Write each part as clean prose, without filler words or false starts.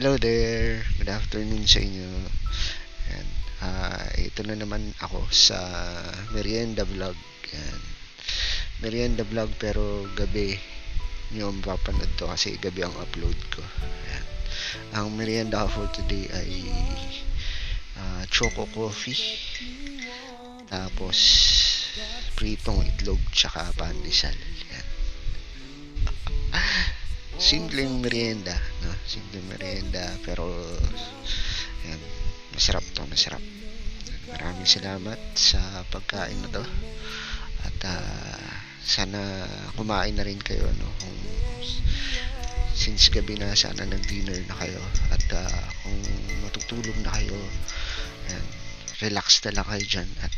Hello there, good afternoon sa inyo. Ayan. Ito na naman ako sa merienda vlog. Ayan. Merienda vlog pero gabi nyo mapapanood to kasi gabi ang upload ko. Ayan. Ang merienda ko for today ay choco coffee, tapos pritong itlog tsaka pandesal. Ayan. Simpleng merienda, no? Simpleng merienda pero ayan, masarap. Maraming salamat sa pagkain na to. At sana kumain na rin kayo, no? Since gabi na, sana nag-dinner na kayo. At kung matutulog na kayo, ayan, relax na lang kayo dyan. At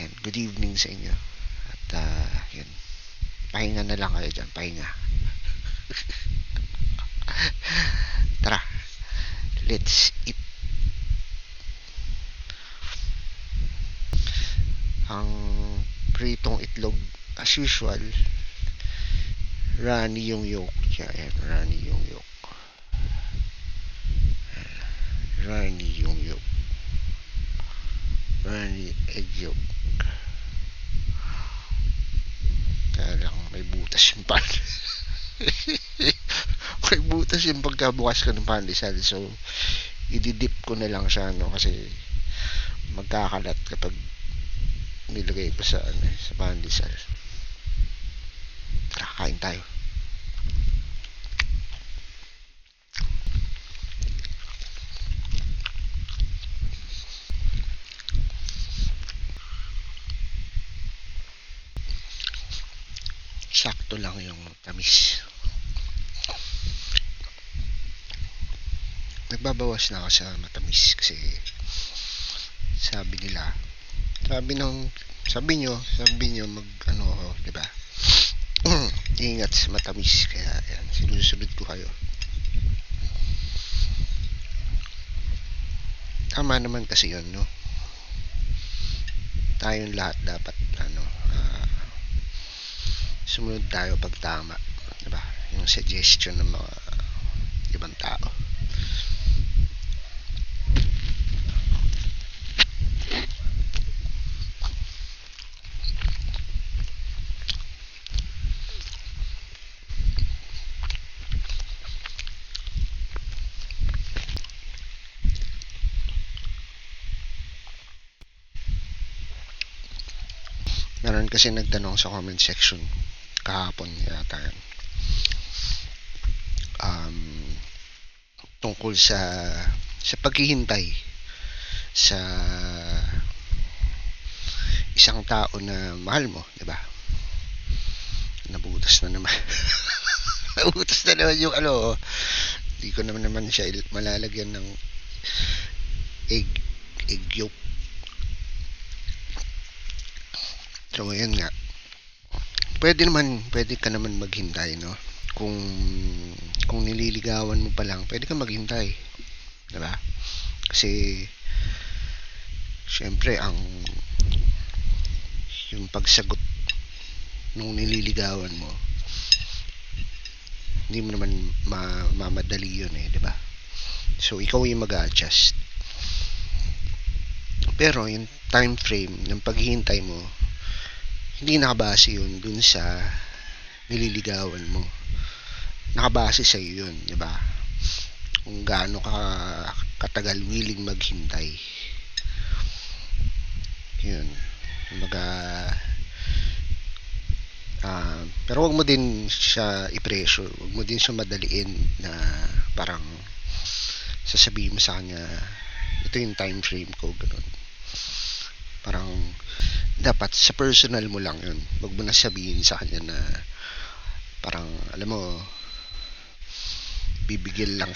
ayan, good evening sa inyo. At yun, pahinga na lang kayo dyan, pahinga. Tara, let's eat. Ang pritong itlog, as usual, runny yung yolk. Ayan, runny yung yolk. Runny yung yolk. Runny egg yolk. Kaya lang, may butas yung pan. May butas yung pagkabukas ko ng pandesal. So, ididip ko na lang siya, no? Kasi magkakalat kapag nilagay ko sa pandesal. Tara, kain tayo. Sakto lang yung tamis. Nagbabawas na ako sa matamis kasi sabi nyo mag di ba? Ingat sa matamis, kaya yan, sinusunod ko kayo. Tama naman kasi yun, no? Tayong lahat dapat sumunod tayo pag tama, diba? Yung suggestion ng mga ibang tao. Meron kasi nagtanong sa comment section kahapon yata yan, tungkol sa paghihintay sa isang tao na mahal mo, di ba? Nabutas na naman. Nabutas na naman yung hindi ko naman siya malalagyan ng egg yolk. So yun nga, pwede ka naman maghintay, no? Kung nililigawan mo pa lang, pwede ka maghintay, diba? Kasi syempre yung pagsagot nung nililigawan mo, hindi mo naman mamadali yun, diba? So ikaw yung mag-adjust. Pero yung time frame ng paghihintay mo, hindi nakabase yun dun sa nililigawan mo. Nakabase sa iyo yun, di ba? Kung gaano ka katagal willing maghintay. Yun. Pero wag mo din siya i-pressure. Wag mo din siya madaliin na parang sasabihin mo sa kanya, ito yung time frame ko, ganun. Parang dapat sa personal mo lang yun. Wag mo na sabihin sa kanya na parang, alam mo, bibigyan lang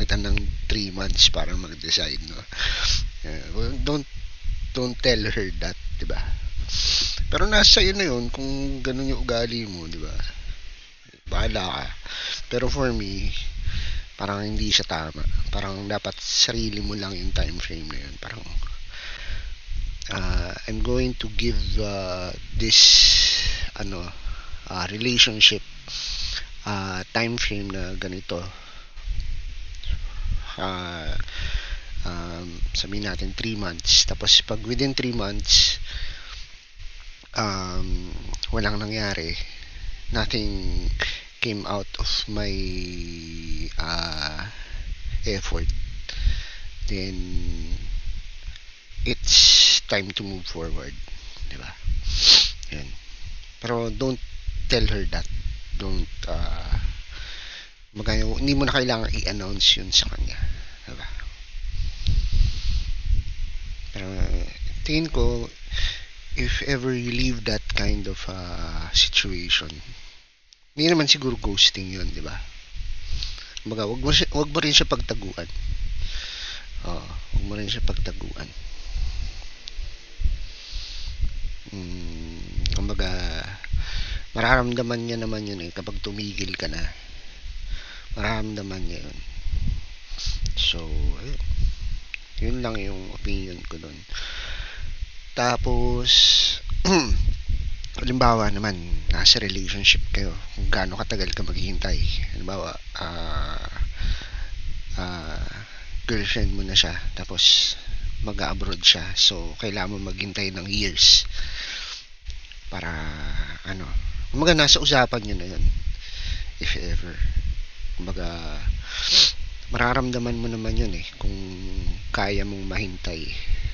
kita ng 3 months para mag-decide, no? Don't tell her that, diba? Pero nasa iyo na yun kung ganun yung ugali mo, diba? Bahala ka. Pero for me, parang hindi siya tama. Parang dapat sarili mo lang yung time frame na yun. Parang I'm going to give this relationship time frame na ganito. Sabihin natin 3 months. Tapos pag within 3 months, walang nangyari, nothing came out of my effort, then it's time to move forward, di ba? Yan. Pero don't tell her that. Don't hindi mo na kailangan i-announce yun sa kanya, di ba? Pero tingin ko, if ever you leave that kind of situation, hindi naman siguro ghosting yun, di ba? Kumbaga, wag mo rin siya pagtaguan. Wag mo rin siya pagtaguan. Kumbaga, mararamdaman niya naman yun kapag tumigil ka na. Mararamdaman niya yun. So, ayun. Yun lang yung opinion ko dun. Tapos, halimbawa naman, nasa relationship kayo, kung gaano katagal ka maghihintay. Halimbawa, girlfriend mo na siya, tapos mag-abroad siya, so kailangan mo maghintay ng years para kumbaga nasa usapan nyo na yun, if ever. Kumbaga, mararamdaman mo naman yun kung kaya mong mahintay.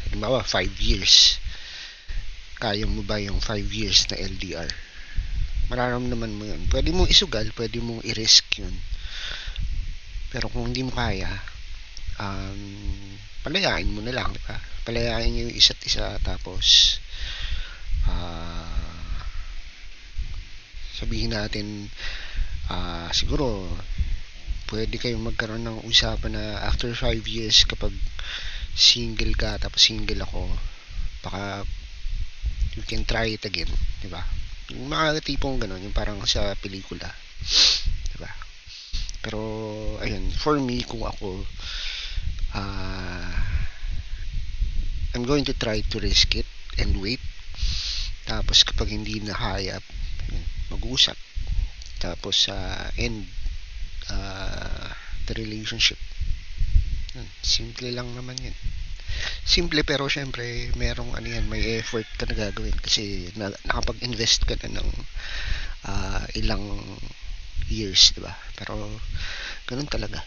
Halimbawa 5 years, kaya mo ba yung 5 years na LDR? Mararamdaman mo yun. Pwede mong isugal, pwede mong i-risk yun, pero kung hindi mo kaya, palayain mo na lang, diba? Palayain nyo yung isa't isa, tapos sabihin natin, siguro pwede kayong magkaroon ng usapan na after 5 years, kapag single ka tapos single ako, baka you can try it again, diba? Yung mga tipong ganun, yung parang sa pelikula, diba? Pero ayun, for me, kung ako, I'm going to try to risk it and wait. Tapos kapag hindi na kaya, mag-usap, tapos end the relationship. Simple lang naman yun. Simple, pero syempre merong may effort ka na gagawin kasi nakapag-invest ka na ng ilang years, diba? Pero ganun talaga.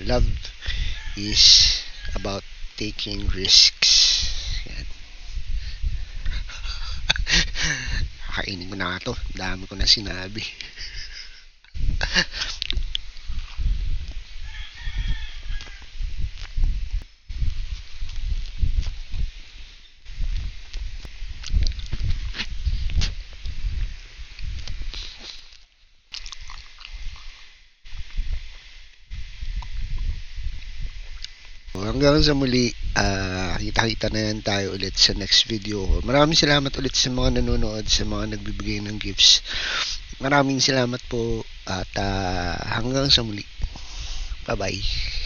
Love is about taking risks. Yan. Kakainin ko na ito. Dami ko na sinabi. Hanggang sa muli, kita-kita na yan tayo ulit sa next video ko. Maraming salamat ulit sa mga nanonood, sa mga nagbibigay ng gifts. Maraming salamat po, at hanggang sa muli. Bye-bye.